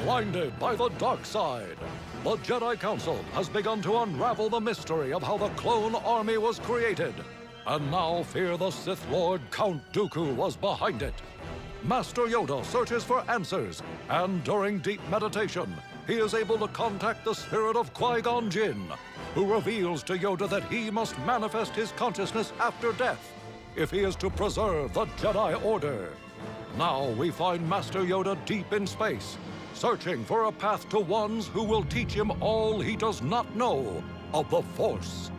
blinded by the dark side. The Jedi Council has begun to unravel the mystery of how the clone army was created. And now fear the Sith Lord Count Dooku was behind it. Master Yoda searches for answers, and during deep meditation, he is able to contact the spirit of Qui-Gon Jinn, who reveals to Yoda that he must manifest his consciousness after death if he is to preserve the Jedi Order. Now we find Master Yoda deep in space, searching for a path to ones who will teach him all he does not know of the Force.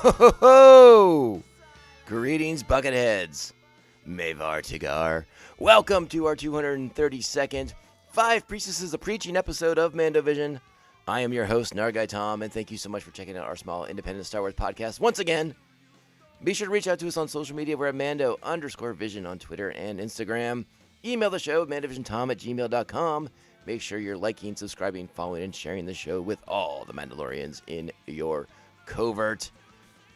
Ho! Greetings, Bucketheads. Mavar Tigar. Welcome to our 232nd Five Priestesses of Preaching episode of Mando Vision. I am your host, Nargai Tom, and thank you so much for checking out our small independent Star Wars podcast once again. Be sure to reach out to us on social media. We're at Mando_Vision on Twitter and Instagram. Email the show at mandovisiontom@gmail.com. Make sure you're liking, subscribing, following, and sharing the show with all the Mandalorians in your covert.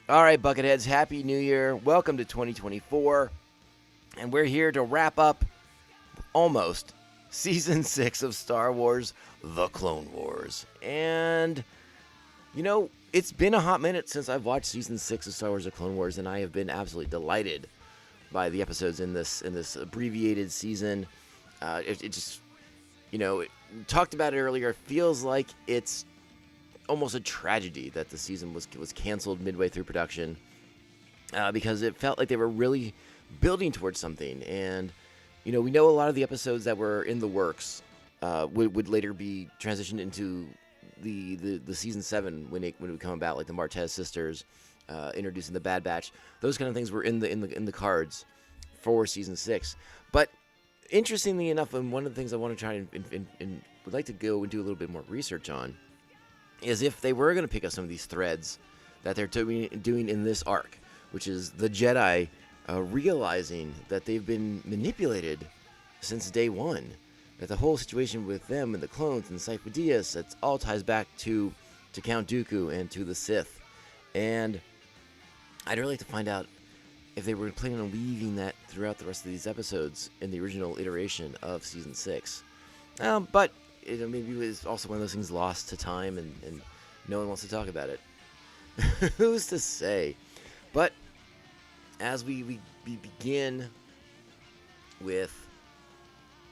All right, Bucketheads, Happy New Year. Welcome to 2024. And we're here to wrap up almost Season 6 of Star Wars, The Clone Wars. And, you know, it's been a hot minute since I've watched Season 6 of Star Wars, The Clone Wars, and I have been absolutely delighted by the episodes in this abbreviated season. It just, you know, we talked about it earlier. It feels like it's almost a tragedy that the season was canceled midway through production because it felt like they were really building towards something. And, you know, we know a lot of the episodes that were in the works would later be transitioned into the season 7 when it would come about, like the Martez sisters introducing the Bad Batch. Those kind of things were in the cards for season 6. But interestingly enough, and one of the things I want to try and would like to go and do a little bit more research on is if they were going to pick up some of these threads that they're doing in this arc, which is the Jedi realizing that they've been manipulated since day one, that the whole situation with them and the clones and Sifo Dyas, it all ties back to Count Dooku and to the Sith. And I'd really like to find out if they were planning on weaving that throughout the rest of these episodes in the original iteration of Season 6. But maybe it was also one of those things lost to time and no one wants to talk about it. Who's to say? But as we begin with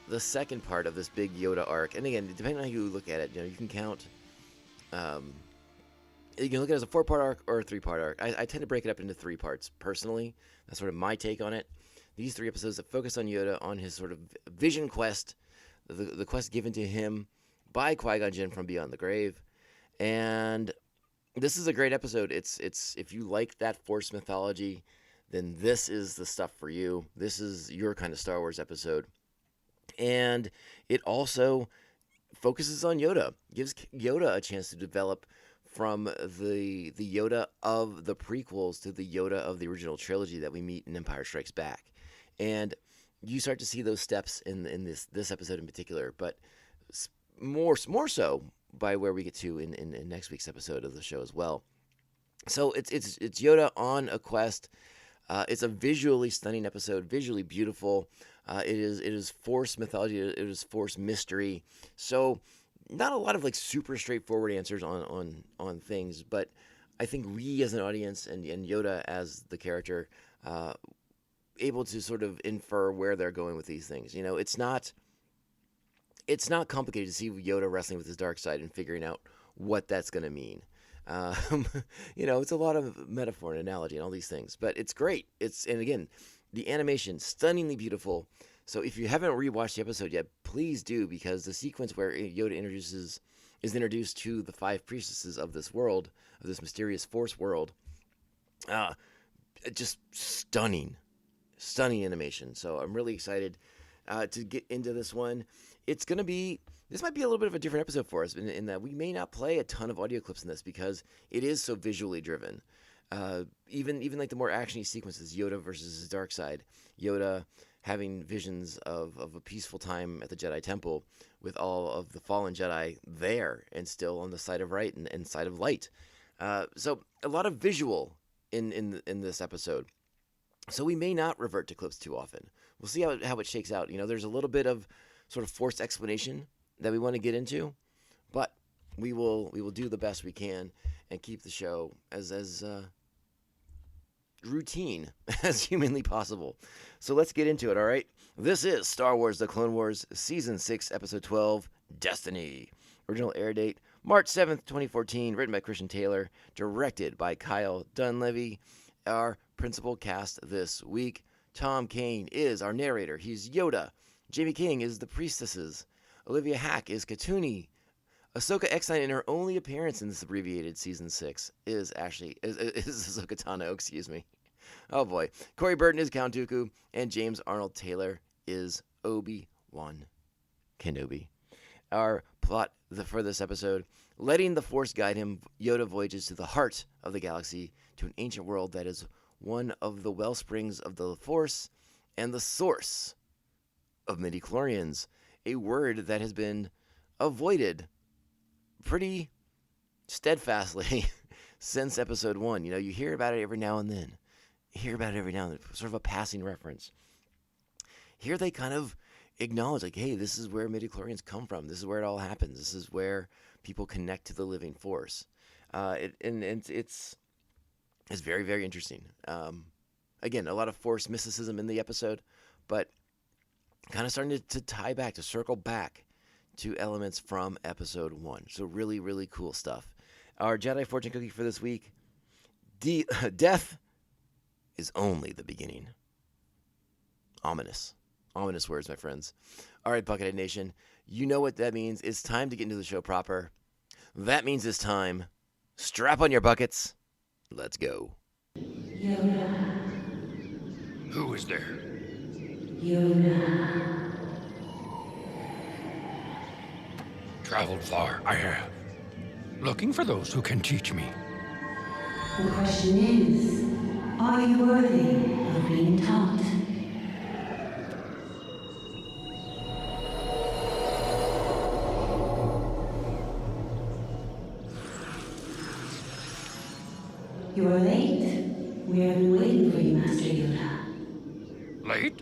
the second part of this big Yoda arc, and again, depending on how you look at it, you know, you can count. You can look at it as a 4-part arc or a 3-part arc. I tend to break it up into 3 parts personally. That's sort of my take on it. These 3 episodes that focus on Yoda, on his sort of vision quest, the quest given to him by Qui-Gon Jinn from beyond the grave. And this is a great episode. It's if you like that Force mythology, then this is the stuff for you. This is your kind of Star Wars episode. And it also focuses on Yoda. Gives Yoda a chance to develop from the Yoda of the prequels to the Yoda of the original trilogy that we meet in Empire Strikes Back. And you start to see those steps in this episode in particular, but more so by where we get to in next week's episode of the show as well. So it's Yoda on a quest It's a visually stunning episode, visually beautiful. It is Force mythology. It is Force mystery. So not a lot of like super straightforward answers on things, but I think we as an audience and Yoda as the character able to sort of infer where they're going with these things. It's not complicated to see Yoda wrestling with his dark side and figuring out what that's going to mean. Um, it's a lot of metaphor and analogy and all these things, but it's great. And again, the animation stunningly beautiful. So if you haven't rewatched the episode yet, please do, because the sequence where Yoda is introduced to the 5 priestesses of this world, of this mysterious Force world, uh, just stunning animation. So I'm really excited to get into this one. This might be a little bit of a different episode for us in that we may not play a ton of audio clips in this because it is so visually driven. Even like the more actiony sequences, Yoda versus his dark side, Yoda having visions of a peaceful time at the Jedi Temple with all of the fallen Jedi there and still on the side of right and side of light. So a lot of visual in this episode. So we may not revert to clips too often. We'll see how it shakes out. There's a little bit of sort of forced explanation that we want to get into, but we will do the best we can and keep the show as routine as humanly possible. So let's get into it, all right? This is Star Wars The Clone Wars, Season 6, Episode 12, Destiny. Original air date, March 7th, 2014, written by Christian Taylor, directed by Kyle Dunleavy. Our principal cast this week: Tom Kane is our narrator. He's Yoda. Jamie King is the priestesses. Olivia Hack is Katuni. Ahsoka X9, in her only appearance in this abbreviated Season 6, is Ahsoka Tano, excuse me. Oh boy. Corey Burton is Count Dooku, and James Arnold Taylor is Obi-Wan Kenobi. Our plot for this episode: letting the Force guide him, Yoda voyages to the heart of the galaxy, to an ancient world that is one of the well springs of the Force and the source of midichlorians, a word that has been avoided pretty steadfastly since episode 1. You hear about it every now and then. Sort of a passing reference. Here they kind of acknowledge, like, hey, this is where midichlorians come from. This is where it all happens. This is where people connect to the living Force. It's very, very interesting. Again, a lot of Force mysticism in the episode, but kind of starting to tie back, to circle back to elements from episode 1. So really, really cool stuff. Our Jedi fortune cookie for this week: death is only the beginning. Ominous words, my friends. All right, Buckethead Nation, you know what that means. It's time to get into the show proper. That means it's time. Strap on your buckets. Let's go. Yoda. Who is there? Yoda. Traveled far, I have. Looking for those who can teach me. The question is, are you worthy of being taught? You are late. We have been waiting for you, Master Yoda. Late?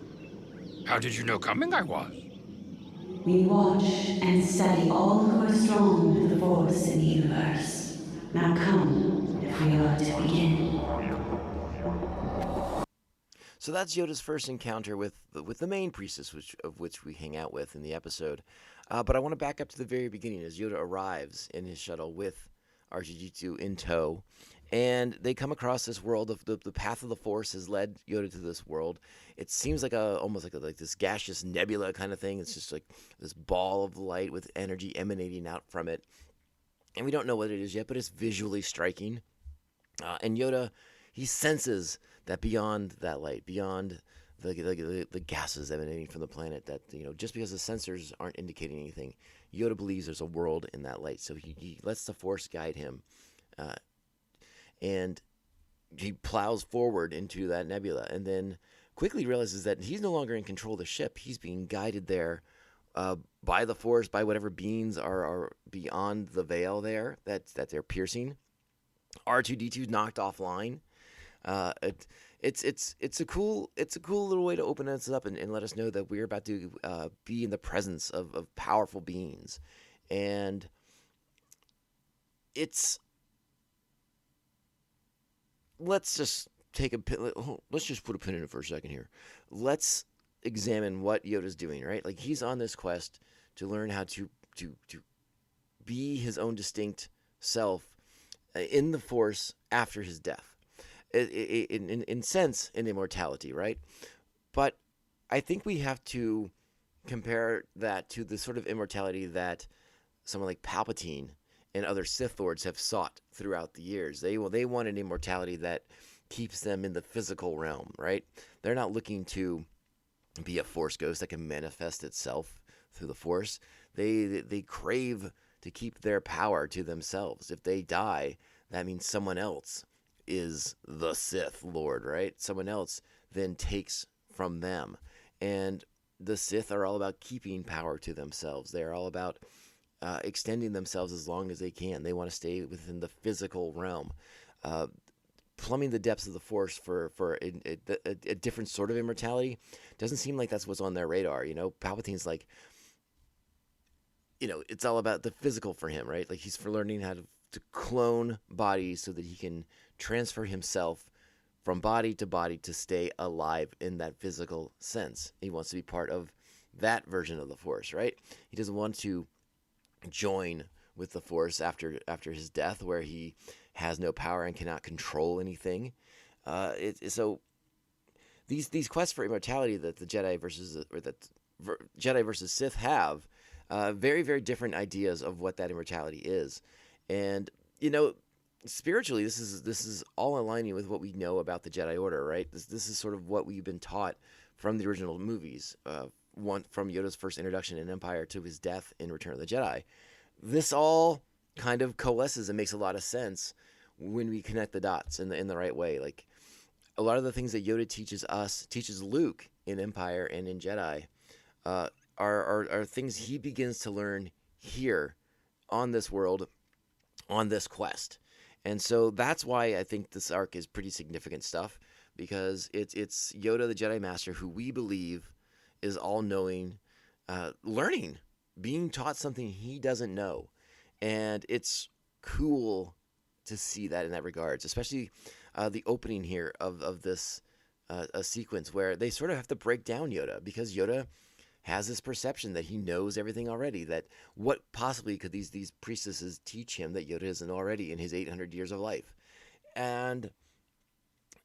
How did you know coming I was? We watch and study all who are strong with the Force in the universe. Now come, if we are to begin. So that's Yoda's first encounter with the main priestess, of which we hang out with in the episode. But I want to back up to the very beginning as Yoda arrives in his shuttle with R2-D2 in tow, and they come across this world. The path of the Force has led Yoda to this world. It seems like almost like this gaseous nebula kind of thing. It's just like this ball of light with energy emanating out from it, and we don't know what it is yet, but it's visually striking. And Yoda, he senses that beyond that light, beyond the gases emanating from the planet, that just because the sensors aren't indicating anything, Yoda believes there's a world in that light. So he lets the Force guide him, and he plows forward into that nebula, and then quickly realizes that he's no longer in control of the ship. He's being guided there by the Force, by whatever beings are beyond the veil there that they're piercing. R2-D2's knocked offline. it's a cool little way to open us up and let us know that we're about to be in the presence of powerful beings, and it's let's just let's just put a pin in it for a second here. Let's examine what Yoda's doing, right? Like he's on this quest to learn how to be his own distinct self in the Force after his death. In sense, in immortality, right? But I think we have to compare that to the sort of immortality that someone like Palpatine and other Sith Lords have sought throughout the years. They want an immortality that keeps them in the physical realm, right? They're not looking to be a Force ghost that can manifest itself through the Force. They crave to keep their power to themselves. If they die, that means someone else is the Sith Lord, right? Someone else then takes from them. And the Sith are all about keeping power to themselves. They're all about extending themselves as long as they can. They want to stay within the physical realm. Plumbing the depths of the Force for a different sort of immortality doesn't seem like that's what's on their radar. Palpatine's like, it's all about the physical for him, right? Like he's for learning how to clone bodies so that he can transfer himself from body to stay alive in that physical sense. He wants to be part of that version of the Force, right? He doesn't want to join with the Force after his death, where he has no power and cannot control anything. So these quests for immortality that the Jedi versus Sith have, very, very different ideas of what that immortality is. And spiritually, this is all aligning with what we know about the Jedi Order, right? This is sort of what we've been taught from the original movies, one from Yoda's first introduction in Empire to his death in Return of the Jedi. This all kind of coalesces and makes a lot of sense when we connect the dots in the right way. Like a lot of the things that Yoda teaches Luke in Empire and in Jedi, are things he begins to learn here on this world, on this quest. And so that's why I think this arc is pretty significant stuff, because it's Yoda, the Jedi Master, who we believe is all-knowing, learning, being taught something he doesn't know. And it's cool to see that in that regards, especially the opening here of this a sequence where they sort of have to break down Yoda, because Yoda has this perception that he knows everything already, that what possibly could these priestesses teach him that Yoda isn't already in his 800 years of life. And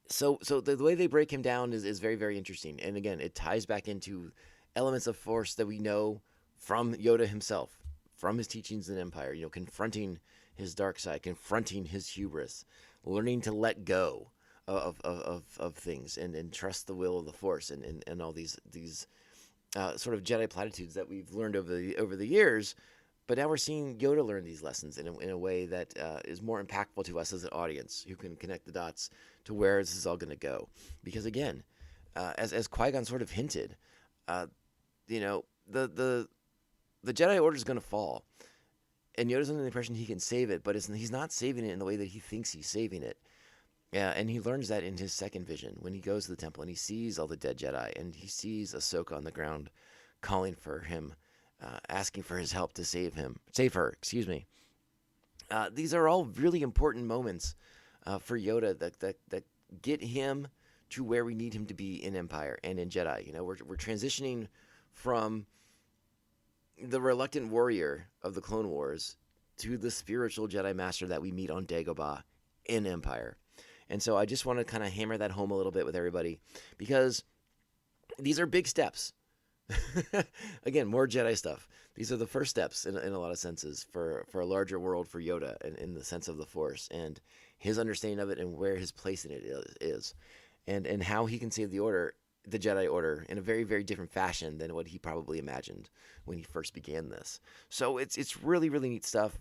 so the way they break him down is very, very interesting. And again, it ties back into elements of Force that we know from Yoda himself, from his teachings in Empire, confronting his dark side, confronting his hubris, learning to let go of things and trust the will of the Force, and all these sort of Jedi platitudes that we've learned over the years. But now we're seeing Yoda learn these lessons in a way that is more impactful to us as an audience, who can connect the dots to where this is all going to go. Because again, as Qui-Gon sort of hinted, the Jedi Order is going to fall, and Yoda's under the impression he can save it, but he's not saving it in the way that he thinks he's saving it. Yeah, and he learns that in his second vision when he goes to the temple and he sees all the dead Jedi, and he sees Ahsoka on the ground calling for him, asking for his help to save her. Excuse me. These are all really important moments for Yoda that get him to where we need him to be in Empire and in Jedi. We're transitioning from the reluctant warrior of the Clone Wars to the spiritual Jedi Master that we meet on Dagobah in Empire. And so I just want to kind of hammer that home a little bit with everybody, because these are big steps. Again, more Jedi stuff. These are the first steps in a lot of senses for a larger world for Yoda in the sense of the Force and his understanding of it and where his place in it is. And how he can save the Jedi Order in a very, very different fashion than what he probably imagined when he first began this. So it's really, really neat stuff.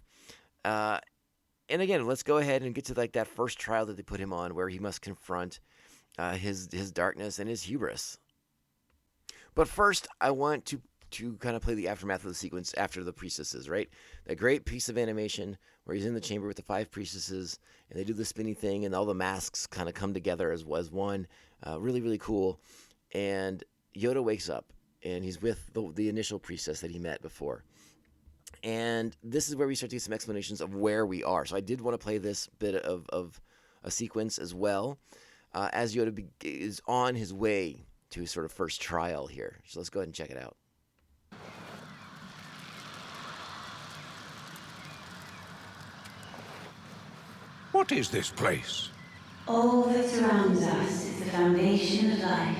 And again, let's go ahead and get to that first trial that they put him on, where he must confront his darkness and his hubris. But first, I want to to kind of play the aftermath of the sequence after the priestesses, right? A great piece of animation where he's in the chamber with the 5 priestesses, and they do the spinny thing, and all the masks kind of come together as one. Really, really cool. And Yoda wakes up, and he's with the initial priestess that he met before. And this is where we start to get some explanations of where we are. So I did want to play this bit of a sequence as well, as Yoda is on his way to his sort of first trial here. So let's go ahead and check it out. What is this place? All that surrounds us is the foundation of life,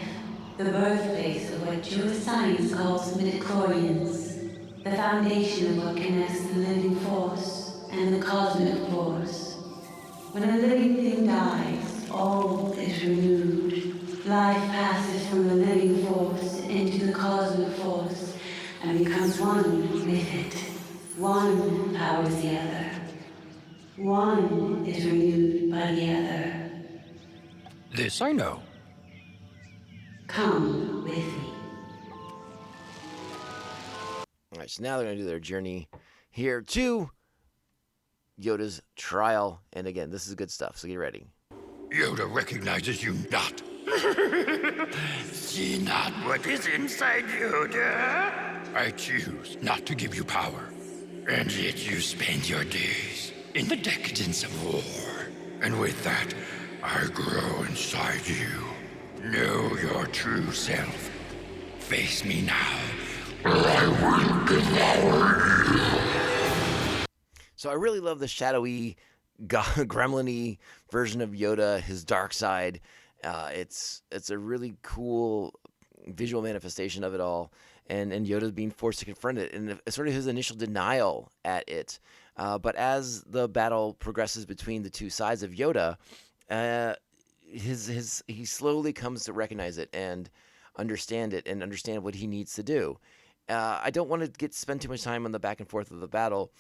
the birthplace of what Jewish science calls midichlorians, the foundation of what connects the living force and the cosmic force. When a living thing dies, all is renewed. Life passes from the living force into the cosmic force and becomes one with it. One powers the other. One is renewed by the other. This I know. Come with me. All right, so now they're going to do their journey here to Yoda's trial. And again, this is good stuff, so get ready. Yoda recognizes you not. See not what is inside Yoda. I choose not to give you power. And yet you spend your days in the decadence of war. And with that, I grow inside you. Know your true self. Face me now, or I will devour you. So I really love the shadowy, gremlin-y version of Yoda, his dark side. It's a really cool visual manifestation of it all, and Yoda's being forced to confront it, and sort of his initial denial at it. But as the battle progresses between the two sides of Yoda, he slowly comes to recognize it and understand it and understand what he needs to do. I don't want to spend too much time on the back and forth of the battle.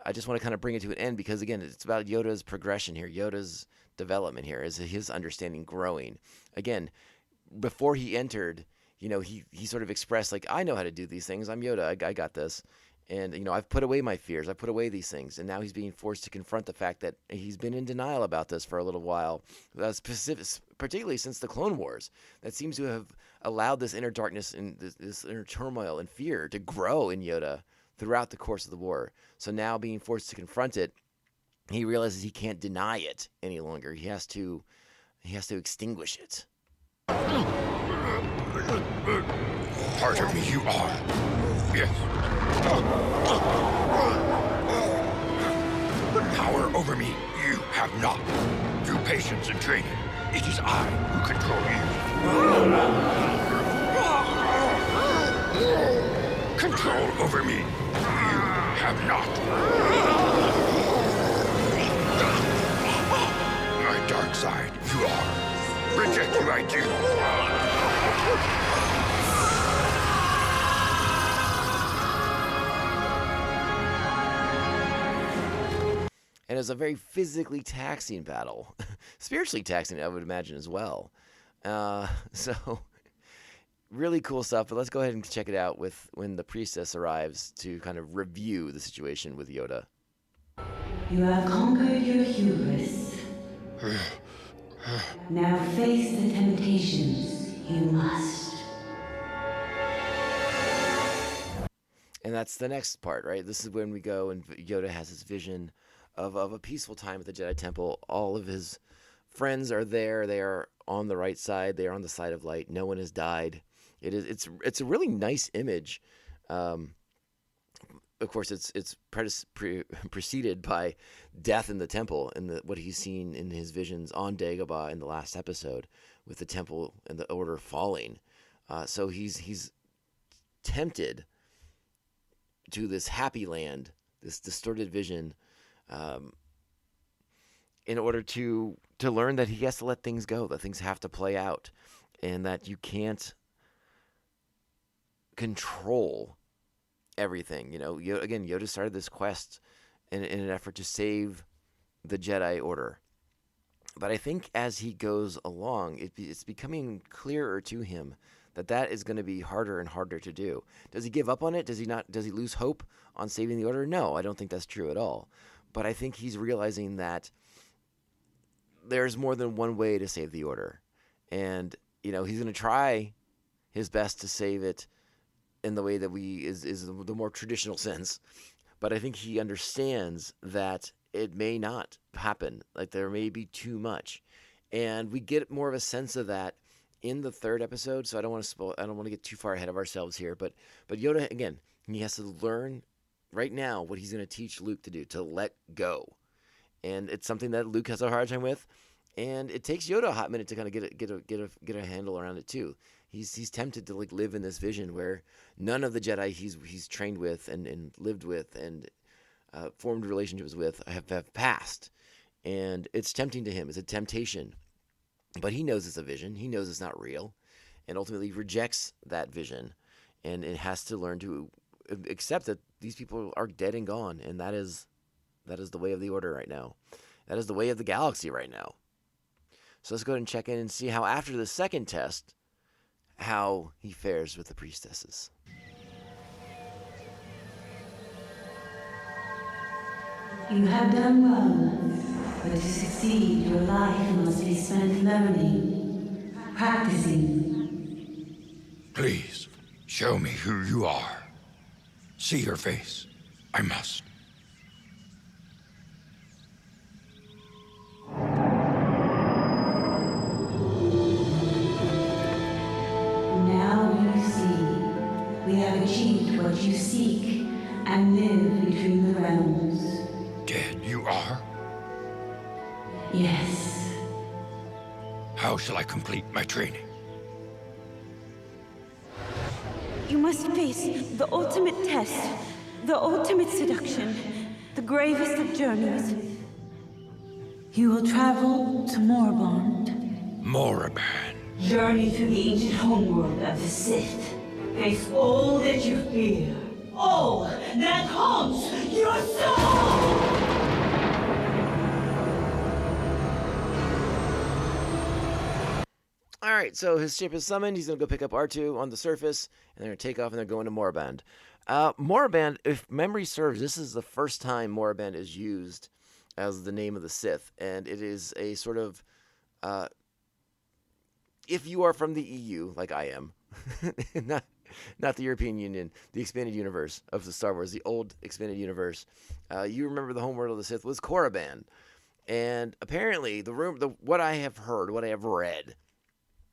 I just want to kind of bring it to an end because, again, it's about Yoda's progression here, Yoda's development here, is his understanding growing. Again, before he entered, he sort of expressed, like, I know how to do these things. I'm Yoda. I got this. And, I've put away my fears. I've put away these things. And now he's being forced to confront the fact that he's been in denial about this for a little while, particularly since the Clone Wars. That seems to have allowed this inner darkness and this inner turmoil and fear to grow in Yoda throughout the course of the war. So now being forced to confront it, he realizes he can't deny it any longer. He has to extinguish it. Part of me you are. Yes. But power over me you have not. Through patience and training, it is I who control you. Control over me you have not. My dark side you are. Reject you I do. And it's a very physically taxing battle. Spiritually taxing, I would imagine, as well. So, really cool stuff. But let's go ahead and check it out with when the priestess arrives to kind of review the situation with Yoda. You have conquered your hubris. Now face the temptations you must. And that's the next part, right? This is when we go and Yoda has his vision of a peaceful time at the Jedi Temple. All of his friends are there. They are on the right side. They are on the side of light. No one has died. It's a really nice image. Of course, it's preceded by death in the temple and what he's seen in his visions on Dagobah in the last episode, with the temple and the order falling. So he's tempted to this happy land, this distorted vision, in order to learn that he has to let things go, that things have to play out, and that you can't control everything. Yoda started this quest in an effort to save the Jedi Order. But I think as he goes along, it's becoming clearer to him that is going to be harder and harder to do. Does he give up on it? Does he not? Does he lose hope on saving the Order? No, I don't think that's true at all. But I think he's realizing that there's more than one way to save the Order. And, he's going to try his best to save it in the way that is the more traditional sense. But I think he understands that it may not happen. Like, there may be too much. And we get more of a sense of that in the third episode. So I don't want to get too far ahead of ourselves here. But Yoda, again, he has to learn right now what he's going to teach Luke to do, to let go. And it's something that Luke has a hard time with. And it takes Yoda a hot minute to kind of get a handle around it too. He's tempted to live in this vision where none of the Jedi he's trained with and lived with and formed relationships with have passed, and it's tempting to him. It's a temptation, but he knows it's a vision. He knows it's not real, and ultimately rejects that vision, and it has to learn to accept that these people are dead and gone, and that is the way of the Order right now. That is the way of the galaxy right now. So let's go ahead and check in and see how, after the second test, how he fares with the priestesses. You have done well, but to succeed, your life must be spent learning, practicing. Please, show me who you are. See your face. I must. Now you see, we have achieved what you seek and live between the realms. Dead you are? Yes. How shall I complete my training? You must face the ultimate test, the ultimate seduction, the gravest of journeys. You will travel to Moribond. Moriband. Journey through the ancient homeworld of the Sith. Face all that you fear. All that haunts your soul! Alright, so his ship is summoned. He's going to go pick up R2 on the surface, and they're going to take off, and they're going to Moriband. Moriband, if memory serves, this is the first time Moriband is used as the name of the Sith, and it is a sort of, if you are from the EU, like I am, not the European Union, the expanded universe of the Star Wars, the old expanded universe, you remember the homeworld of the Sith was Korriban. And apparently, what I have heard, what I have read,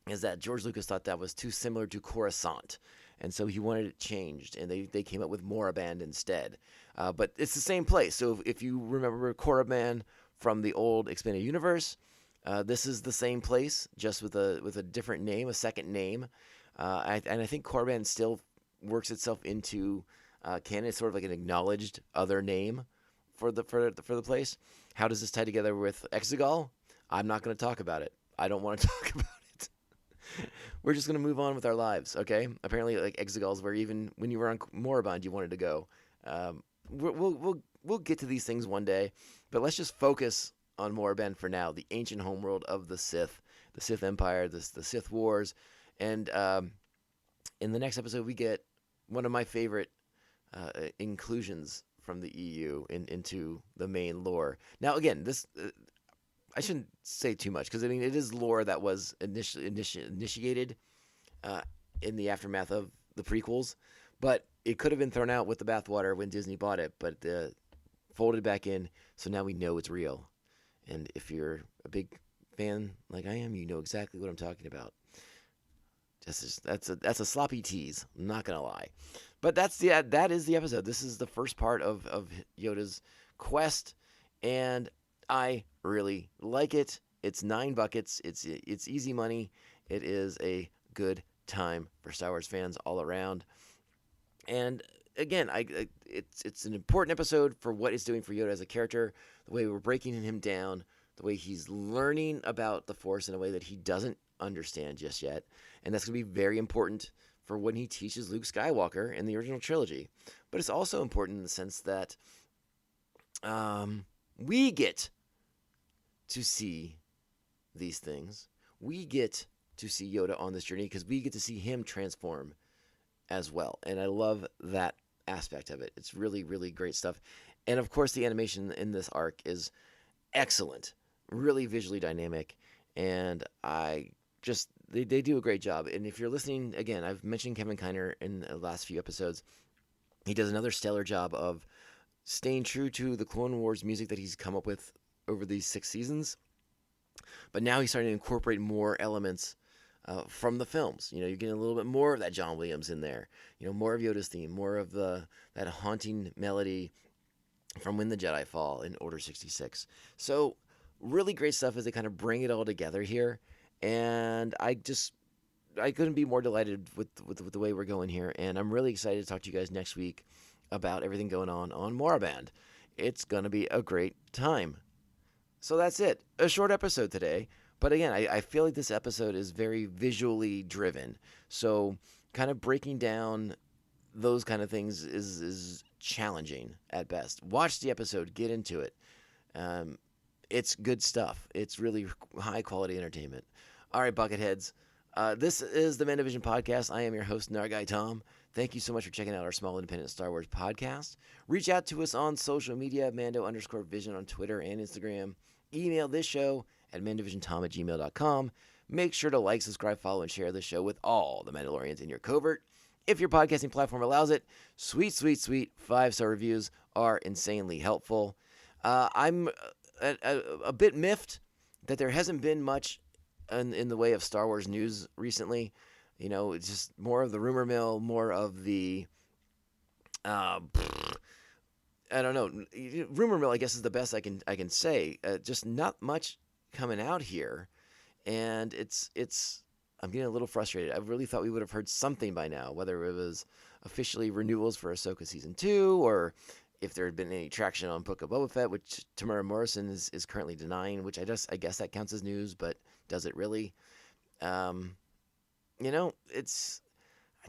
is that George Lucas thought that was too similar to Coruscant, and so he wanted it changed, and they came up with Moriband instead. But it's the same place. So if you remember Korriban from the old expanded universe, this is the same place, just with a different name, a second name. And I think Korriban still works itself into canon. It's sort of like an acknowledged other name for the place. How does this tie together with Exegol? I'm not going to talk about it. I don't want to talk about it. We're just going to move on with our lives, okay? Apparently, like, Exegol's where even when you were on Moribond, you wanted to go. We'll get to these things one day, but let's just focus on Moriband for now, the ancient homeworld of the Sith Empire, the Sith Wars. And in the next episode, we get one of my favorite inclusions from the EU into the main lore. Now, again, this I shouldn't say too much, because I mean, it is lore that was initiated in the aftermath of the prequels, but it could have been thrown out with the bathwater when Disney bought it, but folded back in, so now we know it's real. And if you're a big fan like I am, you know exactly what I'm talking about. That's a sloppy tease, I'm not gonna lie. But that is the episode. This is the first part of Yoda's quest, and I really like it. It's 9 buckets. It's easy money. It is a good time for Star Wars fans all around. And again, it's an important episode for what it's doing for Yoda as a character, the way we're breaking him down, the way he's learning about the Force in a way that he doesn't understand just yet. And that's going to be very important for when he teaches Luke Skywalker in the original trilogy. But it's also important in the sense that we get to see these things. We get to see Yoda on this journey, because we get to see him transform as well. And I love that aspect of it. It's really, really great stuff. And of course, the animation in this arc is excellent, really visually dynamic. And they do a great job. And if you're listening, again, I've mentioned Kevin Kiner in the last few episodes. He does another stellar job of staying true to the Clone Wars music that he's come up with over these 6 seasons. But now he's starting to incorporate more elements from the films. You're getting a little bit more of that John Williams in there. More of Yoda's theme, more of that haunting melody from When the Jedi Fall in Order 66. So really great stuff as they kind of bring it all together here. And I couldn't be more delighted with the way we're going here. And I'm really excited to talk to you guys next week about everything going on Moraband. It's going to be a great time. So that's it. A short episode today. But again, I feel like this episode is very visually driven. So kind of breaking down those kind of things is challenging at best. Watch the episode. Get into it. It's good stuff. It's really high quality entertainment. All right, Bucketheads. This is the Mando Vision Podcast. I am your host, Nargai Tom. Thank you so much for checking out our small independent Star Wars podcast. Reach out to us on social media, Mando_Vision on Twitter and Instagram. Email this show at mandovisiontom@gmail.com. Make sure to like, subscribe, follow, and share this show with all the Mandalorians in your covert. If your podcasting platform allows it, sweet 5-star reviews are insanely helpful. I'm a bit miffed that there hasn't been much in the way of Star Wars news recently. It's just more of the rumor mill, more of the, I don't know, rumor mill, I guess, is the best I can say. Just not much coming out here, and I'm getting a little frustrated. I really thought we would have heard something by now, whether it was officially renewals for Ahsoka Season 2, or if there had been any traction on Book of Boba Fett, which Tamara Morrison is currently denying, which I guess that counts as news, but does it really? I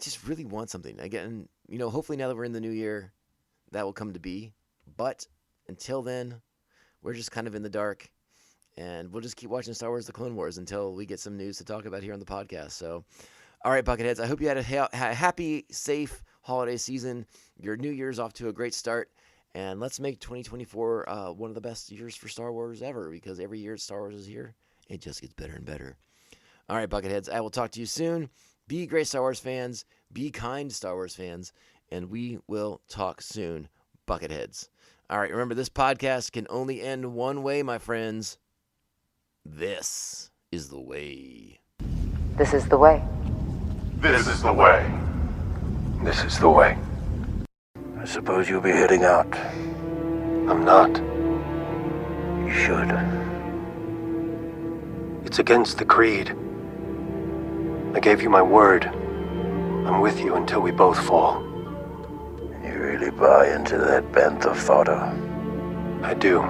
just really want something. Again, hopefully now that we're in the new year, that will come to be. But until then, we're just kind of in the dark. And we'll just keep watching Star Wars The Clone Wars until we get some news to talk about here on the podcast. So, all right, Bucketheads, I hope you had a happy, safe holiday season. Your new year's off to a great start. And let's make 2024 one of the best years for Star Wars ever, because every year Star Wars is here, it just gets better and better. All right, Bucketheads, I will talk to you soon. Be great Star Wars fans. Be kind Star Wars fans. And we will talk soon, Bucketheads. All right, remember, this podcast can only end one way, my friends. This is the way. This is the way. This is the way. This is the way. I suppose you'll be heading out. I'm not. You should. It's against the creed. I gave you my word. I'm with you until we both fall. You really buy into that bantha fodder? I do.